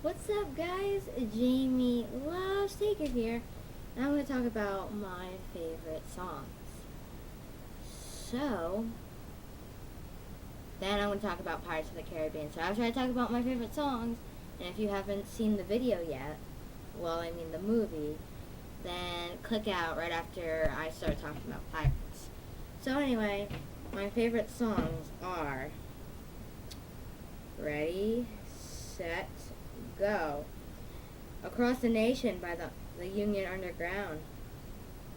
What's up, guys? Jamie Loves Taker here, and I'm going to talk about my favorite songs. So, then I'm going to talk about Pirates of the Caribbean. So, after I talk about my favorite songs, and if you haven't seen the video yet, the movie, then click out right after I start talking about pirates. So, anyway, my favorite songs are Ready, Set, Go. Across the Nation by the Union Underground.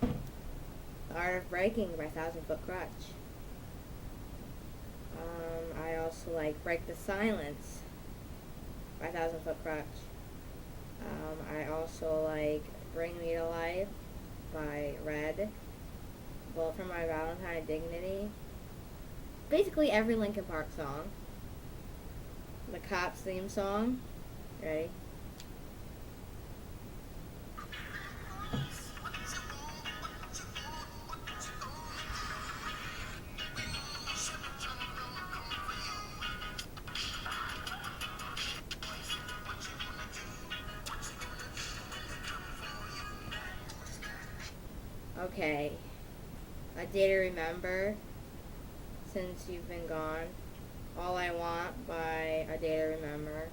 The Art of Breaking by Thousand Foot Crutch. I also like Break the Silence by Thousand Foot Crutch. I also like Bring Me to Life by Red. Bullet for My Valentine, Dignity. Basically every Linkin Park song. The Cops theme song. Ready? Okay. A Day to Remember, Since You've Been Gone. All I Want by A Day to Remember.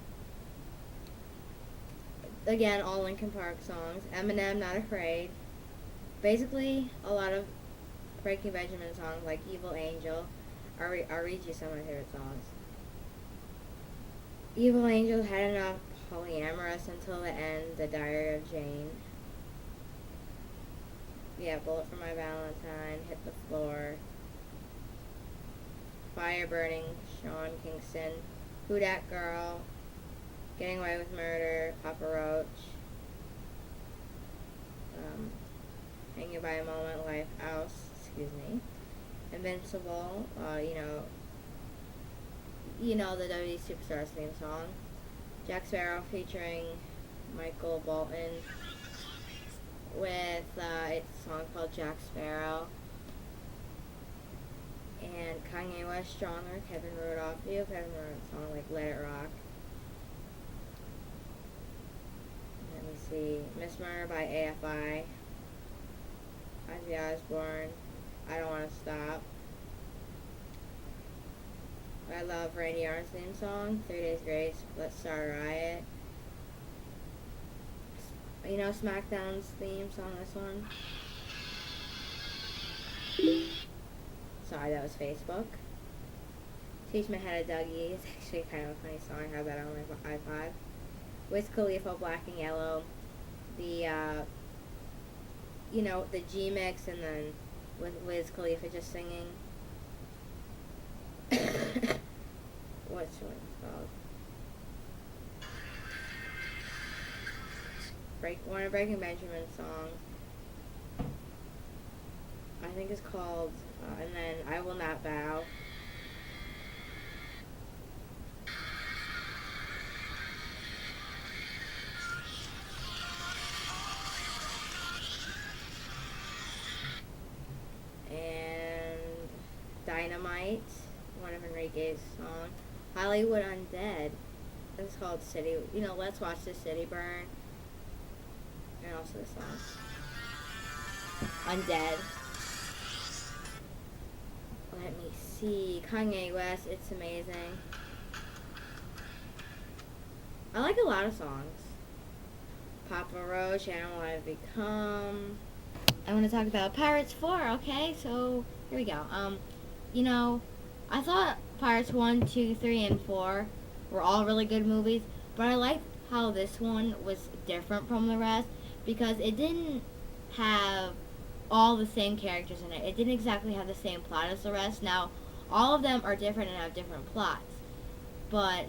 Again, all Linkin Park songs. Eminem, Not Afraid. Basically, a lot of Breaking Benjamin songs like Evil Angel. I'll read you some of my favorite songs. Evil Angel, Had Enough, Polyamorous, Until the End, The Diary of Jane. Yeah, Bullet for My Valentine, Hit the Floor. Fire Burning, Sean Kingston. Who Dat Girl, Getting Away with Murder, Papa Roach. Hanging by a Moment, Lifehouse, Invincible, the WWE Superstars theme song. Jack Sparrow featuring Michael Bolton with it's a song called Jack Sparrow. And Kanye West, Stronger, Kevin Rudolph, Kevin Rudolph song like Let It Rock. Let me see, Miss Murder by AFI. Ozzy Osbourne, I Don't Want to Stop. I love Randy Orton's theme song, 3 Days Grace, Let's Start a Riot. SmackDown's theme song, this one. Sorry, that was Facebook. Teach Me How to Dougie. It's actually kind of a funny song. I have that on my iPod. Wiz Khalifa, Black and Yellow. The the G mix, and then with Wiz Khalifa just singing. What's it called? One of Breaking Benjamin's songs. I think it's called, and then I Will Not Bow. And Dynamite, one of Enrique's songs. Hollywood Undead. It's called City. Let's Watch the City Burn. And also this song. Undead. Let me see. Kanye West, It's Amazing. I like a lot of songs. Papa Roach, Animal I've Become. I want to talk about Pirates 4, okay? So, here we go. I thought Pirates 1, 2, 3, and 4 were all really good movies, but I liked how this one was different from the rest because it didn't have all the same characters in it. It didn't exactly have the same plot as the rest. Now, all of them are different and have different plots, but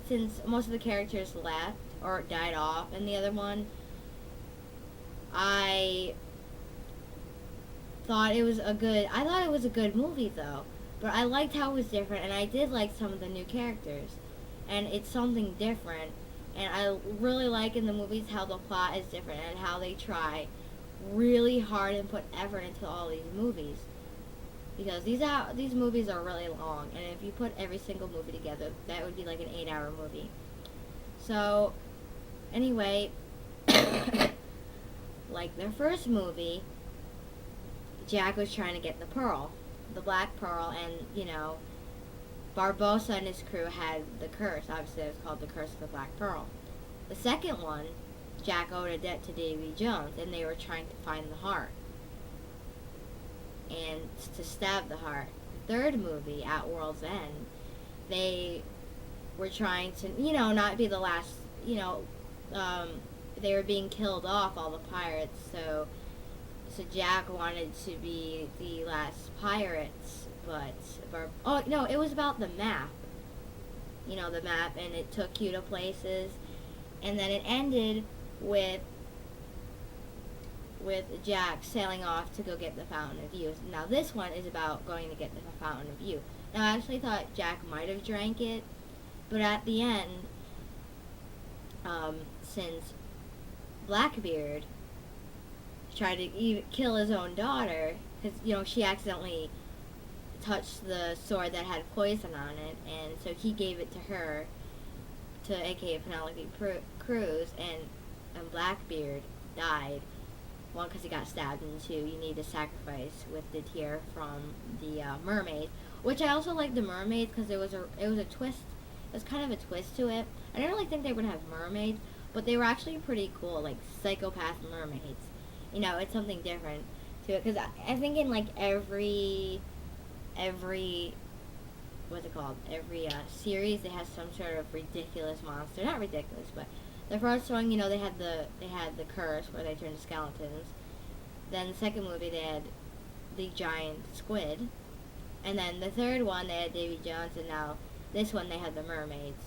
since most of the characters left or died off in the other one, I thought it was a good movie though. But I liked how it was different, and I did like some of the new characters. And it's something different. And I really like in the movies how the plot is different and how they try really hard and put effort into all these movies. Because these movies are really long, and if you put every single movie together, that would be like an 8-hour movie. So, Anyway, like their first movie, Jack was trying to get the pearl, the black pearl, and Barbossa and his crew had the curse. Obviously, it was called the Curse of the Black Pearl. The second one, Jack owed a debt to Davy Jones, and they were trying to find the heart and to stab the heart. The third movie, At World's End, they were trying to, not be the last, they were being killed off, all the pirates, so Jack wanted to be the last pirates, but, oh, no, it was about the map, the map, and it took you to places, and then it ended with Jack sailing off to go get the Fountain of Youth. Now this one is about going to get the Fountain of Youth. Now I actually thought Jack might have drank it, but at the end, since Blackbeard tried to kill his own daughter, because she accidentally touched the sword that had poison on it, and so he gave it to her, to aka Penelope Cruz, and Blackbeard died. One, because he got stabbed, and two, you need to sacrifice with the tear from the mermaid. Which I also like the mermaids because it was a twist. It was kind of a twist to it. I didn't really think they were gonna have mermaids, but they were actually pretty cool, like psychopath mermaids. It's something different to it because I think in like every what's it called? Every series, they have some sort of ridiculous monster. Not ridiculous, but the first one, they had the curse where they turned to skeletons. Then the second movie, they had the giant squid. And then the third one, they had Davy Jones, and now this one, they had the mermaids.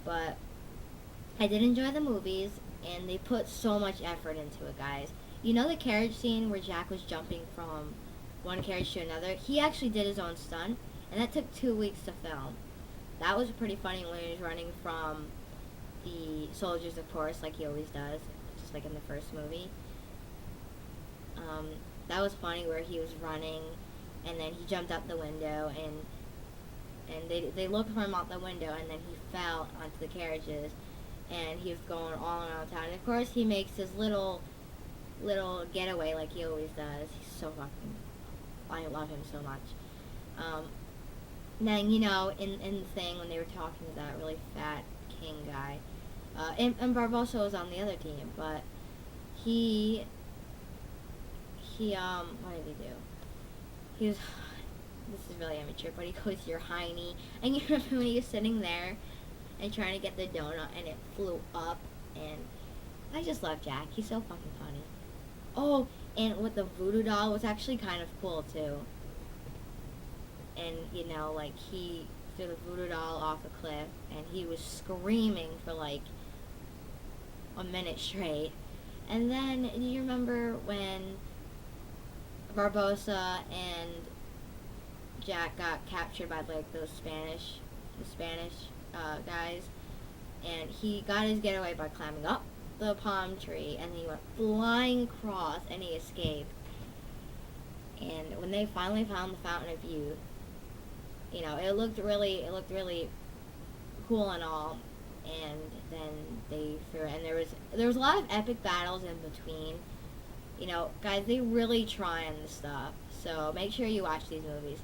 But I did enjoy the movies, and they put so much effort into it, guys. The carriage scene where Jack was jumping from one carriage to another? He actually did his own stunt, and that took 2 weeks to film. That was pretty funny when he was running from the soldiers, of course, like he always does, just like in the first movie. That was funny where he was running, and then he jumped out the window, and they looked for him out the window, and then he fell onto the carriages, and he was going all around town. And of course, he makes his little getaway like he always does. He's so fucking, I love him so much. Then, in the thing when they were talking to that really fat king guy, and Barbossa was on the other team, but he what did he do? He was, this is really immature, but he goes, "You're Heine," and you remember when he was sitting there and trying to get the donut, and it flew up, and I just love Jack. He's so fucking funny. Oh, and with the voodoo doll was actually kind of cool, too. And, like, he threw the voodoo doll off a cliff, and he was screaming for, like, a minute straight. And then, do you remember when Barbossa and Jack got captured by, like, the Spanish guys? And he got his getaway by climbing up the palm tree, and he went flying across, and he escaped. And when they finally found the Fountain of Youth, it looked really cool and all, and then they threw it, and there was a lot of epic battles in between. Guys, they really try on this stuff, so make sure you watch these movies.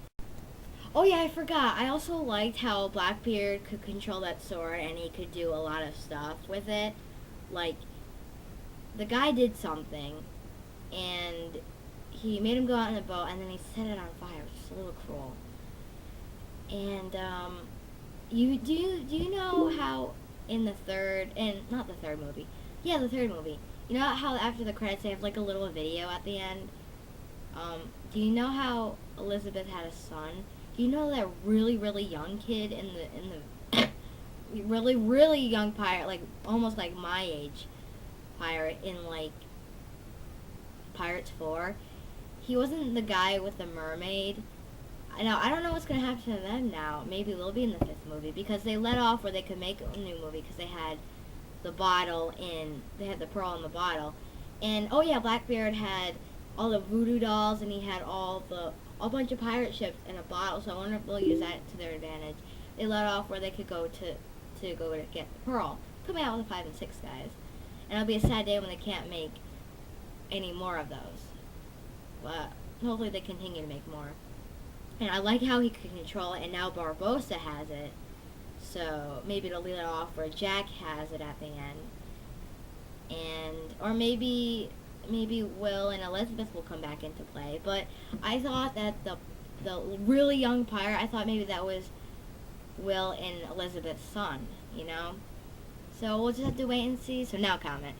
Oh yeah, I forgot. I also liked how Blackbeard could control that sword, and he could do a lot of stuff with it. Like, the guy did something, and he made him go out in a boat, and then he set it on fire, which is a little cruel. And, do you know how in the third movie, you know how after the credits they have, like, a little video at the end? Do you know how Elizabeth had a son? Do you know that really, really young kid in the really, really young pirate, like, almost like my age pirate in, like, Pirates 4? He wasn't the guy with the mermaid. I don't know what's going to happen to them now. Maybe they'll be in the 5th movie, because they let off where they could make a new movie, because they had the bottle they had the pearl in the bottle. And, oh yeah, Blackbeard had all the voodoo dolls, and he had a bunch of pirate ships in a bottle, so I wonder if they'll use that to their advantage. They let off where they could go to get the pearl. Coming out with the 5 and 6 guys. And it'll be a sad day when they can't make any more of those. But hopefully they continue to make more. And I like how he can control it, and now Barbossa has it. So maybe it'll lead it off where Jack has it at the end. And or maybe Will and Elizabeth will come back into play. But I thought that the really young pirate, I thought maybe that was Will and Elizabeth's son, you know? So we'll just have to wait and see. So now comment.